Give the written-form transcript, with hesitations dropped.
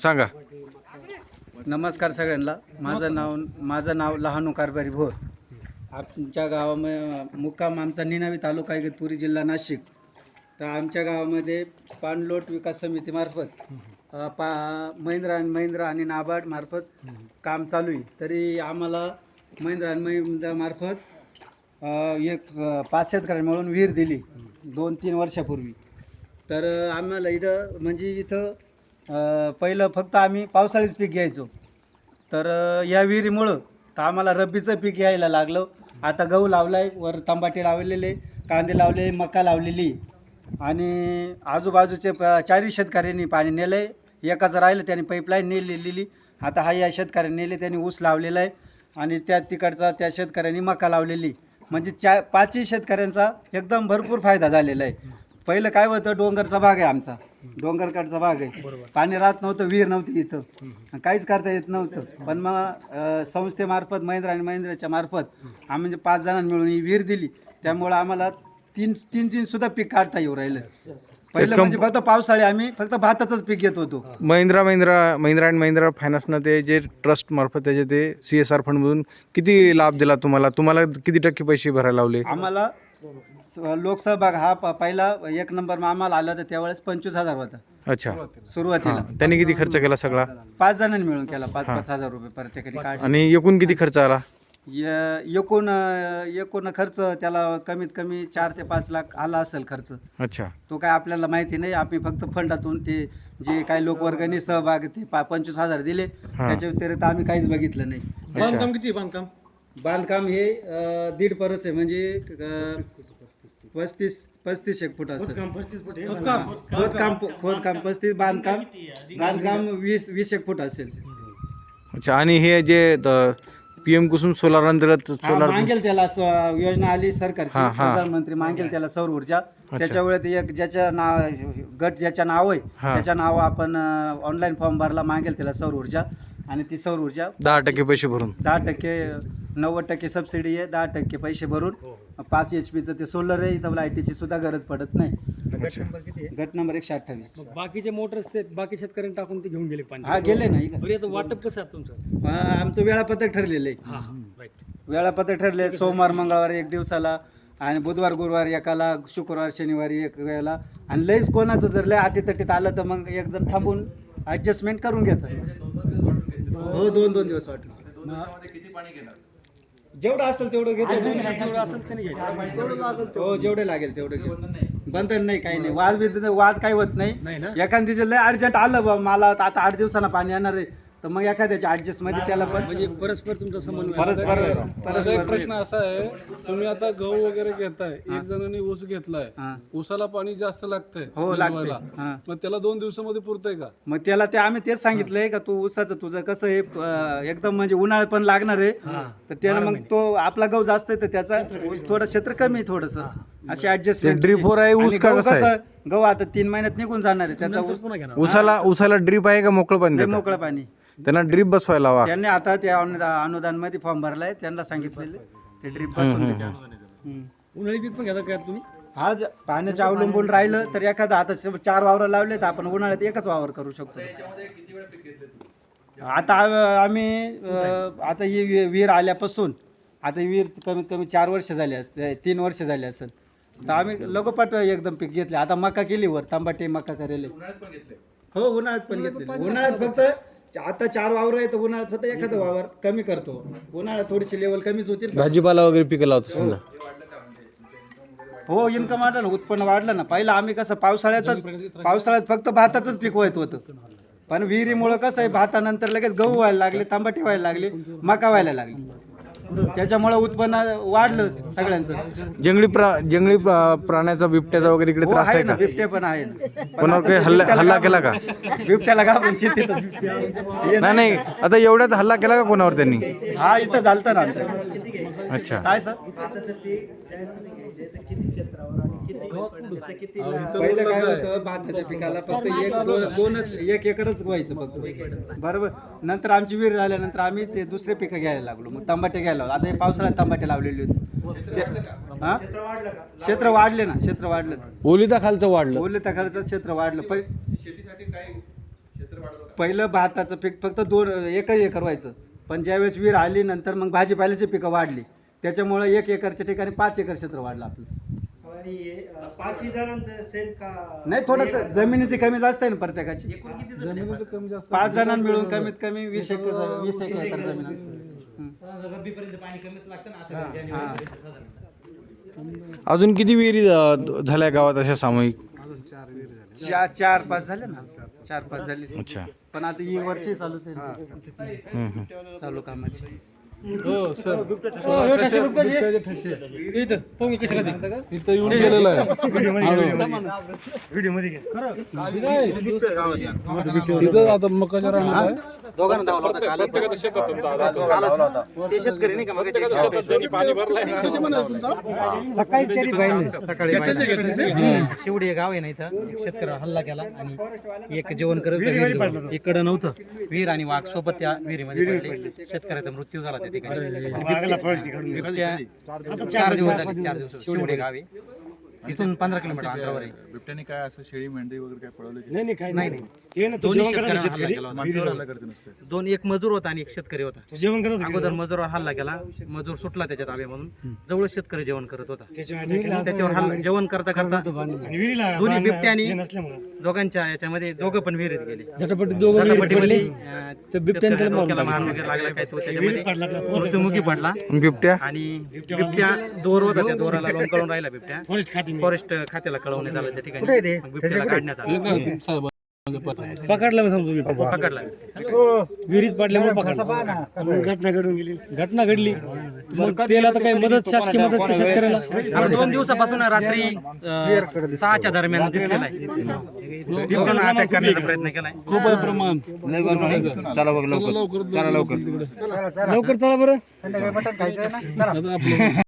सांगा. नमस्कार सगळ्यांना. माझं नाव लहानू कारभारी भोर. आमच्या गावामध्ये मुक्काम आमचा निनावी तालुका इगतपुरी जिल्हा नाशिक. तर आमच्या गावामध्ये पाणलोट विकास समितीमार्फत महिंद्रा आणि नाबार्ड मार्फत काम चालू आहे. तरी आम्हाला महिंद्रा मार्फत एक 5 शेतकऱ्यांनी मिळून विहीर दिली 2-3 वर्षापूर्वी. तर आम्हाला इथं पहिलं फक्त आम्ही पावसाळीच पीक घ्यायचो. तर या विहिरीमुळं तर आम्हाला रब्बीचं पीक यायला लागलं. आता गहू लावला आहे, वर तंबाटे लावलेले, कांदे लावले, मका लावलेली आणि आजूबाजूचे 4 शेतकऱ्यांनी पाणी नेलं आहे. एकाचं राहिलं त्याने पाईपलाईन नेलेली. आता हा या शेतकऱ्यांनी नेले, त्यांनी ऊस लावलेला आहे आणि त्या शेतकऱ्यांनी मका लावलेली. म्हणजे 5ही शेतकऱ्यांचा एकदम भरपूर फायदा झालेला आहे. पहिलं काय होतं, डोंगरचा भाग आहे आमचा, डोंगरकडचा भाग आहे, पाणी राहत नव्हतं, विहीर नव्हती इथं, काहीच करता येत नव्हतं. पण मग संस्थेमार्फत महिंद्राच्या मार्फत आम्ही म्हणजे 5 जणांनी मिळून ही विहीर दिली. त्यामुळं आम्हाला तीन सुद्धा पीक काढता येऊ राहिलं. पहिलं म्हणजे फक्त पावसाळी आम्ही फक्त भाताचंच पीक घेत होतो. महिंद्रा फायनान्सनं ते जे ट्रस्ट मार्फत त्याचे ते CSR फंडमधून किती लाभ दिला तुम्हाला किती टक्के पैसे भरायला लावले? आम्हाला लोकसहभाग हा पहिला 1 नंबर आम्हाला आला तर त्यावेळेस 25,000 होता. अच्छा, सुरुवातीला. त्यांनी किती खर्च केला सगळा? 5 जणांनी मिळून केला. 5-5 हजार रुपये प्रत्येकाने काढले. आणि एकूण किती खर्च आला? एकूण खर्च त्याला कमीत कमी 4 ते 5 लाख आला असेल खर्च. अच्छा, तो काय आपल्याला माहिती नाही. आम्ही फक्त फंडातून ते जे काही लोकवर्गणी सहभाग ते 25,000 दिले, त्याच्या व्यतिरिक्त आम्ही काहीच बघितलं नाही. बांधकाम किती? बांधकाम हे 1.5 परस आहे, म्हणजे 35 एक फूट असेल. खोदकाम 35, बांधकाम 20 एक फूट असेल. अच्छा. आणि हे जे PM कुसुम सोलार अंतर्गत मागेल त्याला योजना आली सरकारची, प्रधानमंत्री मागेल त्याला सौर ऊर्जा. त्याच्यामुळे ज्याच्या नाव आहे त्याच्या नाव आपण ऑनलाईन फॉर्म भरला, मागेल त्याला सौर ऊर्जा. आणि ती सौर ऊर्जा 10% पैसे भरून 10%, 90% सबसिडी आहे. 10% पैसे भरून 5 HP ते सोलर आहे. इथं लाईटीची सुद्धा गरज पडत नाही. गट नंबर 128. बाकीचे मोटर्स ते बाकी शेतकऱ्यांनी टाकून ते घेऊन गेले पाणी. हा, गेले ना. याचं वाटप कसं आहे तुमचं? आमचं वेळापत्रक ठरलेलं आहे. वेळापत्रक ठरले सोमवार मंगळवार 1 दिवसाला, आणि बुधवार गुरुवार एकाला, शुक्रवार शनिवारी 1 वेळेला. आणि लईच कोणाचं जर लय अटीतटीत आलं तर मग एक जण थांबून ॲडजस्टमेंट करून घेतात. हो, 2 दिवस वाटलं. जेवढं असेल तेवढं घेतो. हो, जेवढे लागेल तेवढं घेतो. बंधन नाही, काही नाही. वाद काही होत नाही. एखादी जे लय अर्जंट आलं मला आता 8 दिवसांना पाणी येणार आहे, तर मग एखाद्याच्या ऍडजस्ट मध्ये त्याला पण म्हणजे परस्पर तुमचा समन्वय. परस्पर प्रश्न असा आहे, तुम्ही आता गहू वगैरे घेताय, एक जणांनी ऊस घेतलाय, ऊसाला पाणी जास्त लागतंय, हो लागतंय. मग त्याला 2 दिवसामध्ये पुरतंय का? मग त्याला ते आम्ही तेच सांगितलंय का तू ऊसाचं तुझं कसं आहे एकदम म्हणजे उन्हाळ्यात पण लागणार आहे, तर त्याला मग तो आपला गहू जास्त आहे तर त्याचा ऊस थोडं क्षेत्र कमी आहे थोडस, अशी ऍडजस्टमेंट. ड्रीपवर आहे ऊस का कसं आहे? गहू आता 3 महिन्यात निघून जाणार आहे त्याचा ऊस. ऊसाला ड्रीप आहे का मोकळं पाणी? मोकळं पाणी. त्यांना ड्रीप बसवायला हवा. त्यांनी आता त्या अनुदान मध्ये फॉर्म भरलाय, त्यांना सांगितलेलं ते ड्रीप बसवून देतात. उन्हाळी पीक पण घेता काय तुम्ही? हा, पाण्याच्या अवलंबून राहिलं तर एखादा आता 4 वावर लावले तर आपण उन्हाळ्यात एकच वावर करू शकतो. आता आम्ही आता ही विहीर आल्यापासून आता विहीर कमीत कमी 4 वर्ष झाले असते, 3 वर्ष झाले असेल, तर आम्ही लगोपाठ एकदम पीक घेतले. आता मका केली, वर तांबाटे मका करेल. हो, उन्हाळ्यात पण घेतले. उन्हाळ्यात फक्त आता 4 वावर आहे तर उन्हाळ्यात फक्त एखादं वावर कमी करतो. उन्हाळ्यात थोडीशी लेवल कमीच होती. भाजीपाला वगैरे पिकं लावतो समजा. हो, इन्कम वाढलं ना, उत्पन्न वाढलं ना. पहिलं आम्ही कसं पावसाळ्यात फक्त भाताचंच पीक व्हायचं होतं, पण विहिरीमुळं कसं आहे भातानंतर लगेच गहू व्हायला लागले, तांबाटी व्हायला लागले, मका व्हायला लागली. त्याच्यामुळे उत्पन्न वाढलं सगळ्यांचं. जंगली प्राण्याचा बिबट्याचा वगैरे इकडे त्रास आहे का? बिबटे पण आहे ना. कोणावर काही हल्ला केला का? बिबट्याला का पण शेतीतच नाही, आता एवढ्यात हल्ला केला का कोणावर त्यांनी? हा, इथं झालता ना. अच्छा, काय सर? पहिलं काय होतं, भाताच्या पिकाला फक्त 1 एकरच व्हायचं फक्त, बरोबर. नंतर आमची विहीर झाल्यानंतर आम्ही ते दुसरे पिकं घ्यायला लागलो, मग तंबाटे घ्यायला लागलो. आता हे पावसाळ्यात तंबाटे लावलेले होते. क्षेत्र वाढले ना. ओलिता खालचं वाढलं. ओलिता खालचं क्षेत्र वाढलं. शेतीसाठी काय क्षेत्र वाढलं? पहिलं भाताचं पीक फक्त 1 एकर व्हायचं, पण ज्यावेळेस विहीर आली नंतर मग भाजीपाल्याची पिकं वाढली, त्याच्यामुळे 1 एकरच्या ठिकाणी 5 एकर क्षेत्र वाढलं आपलं. आणि 5 जणांचं सेम का? नाही, थोडंसं जमिनीची कमी जास्त आहे ना प्रत्येकाची. जमिनीचं कमी जास्त 5 जणांना मिळून कमीत कमी 20 एकर जमीन असते. अजून किती विहिरी झाल्या गावात अशा सामूहिक? 4-5 झाले ना, 4-5 झाले. अच्छा. पण आता ही वरची चालूच आहे ना. चालू कामाची. हो सर बिबट्याचे ठसे इथं येऊन गेलेला आहे. इथं आता मकाच्या रानात आहे. शेवडी गाव आहे ना, इथं शेतकऱ्यावर हल्ला केला आणि एक जेवण करत होतं, इकडं नव्हतं विहीर आणि वाघ सोबत त्या विहिरीमध्ये पडले. शेतकऱ्याचा मृत्यू झाला त्या ठिकाणी. बिबट्या 4 दिवस झाले, 4 दिवस. शेवडी गाव आहे, इथून 15 किलोमीटर अंतरावर आहे. बिबट्याने काय असं शेळी मेंढरी वगैरे काय पळवले? नाही दोन्ही शेतकऱ्यांना हल्ला केला होता. एक मजूर होता आणि एक शेतकरी होता. अगोदर मजुरावर हल्ला केला, मजूर सुटला त्याच्या ताब्यामधून. जवळ शेतकरी जेवण करत होता, त्याच्यावर हल्ला जेवण करता करता दोन्ही बिबट्या आणि दोघांच्या याच्यामध्ये दोघं पण विहिरीत गेले. झटापटीमध्ये शेतकऱ्याला डोक्याला मार वगैरे लागला, काय तो त्याच्यामध्ये मृत्युमुखी पडला. बिबट्या आणि बिबट्या दोर होता, त्या दोराला लोंबकळून राहिला बिबट्या. फॉरेस्ट खात्याला कळवण्यात आलं त्या ठिकाणी. मग बिबट्याला काढण्यात आलं. पकडला मी सांगतो पकडला विहिरीत पडल्यामुळे घटना घडली. मग त्याला तर काही मदत, शासकीय मदत त्या शेतकऱ्याला आता 2 दिवसापासून रात्री 6च्या दरम्यान दिसलेला आहे. लोकांना अटॅक करण्याचा प्रयत्न केलाय. खूप आहे प्रमाण. लवकर चला बरं. आता आपलं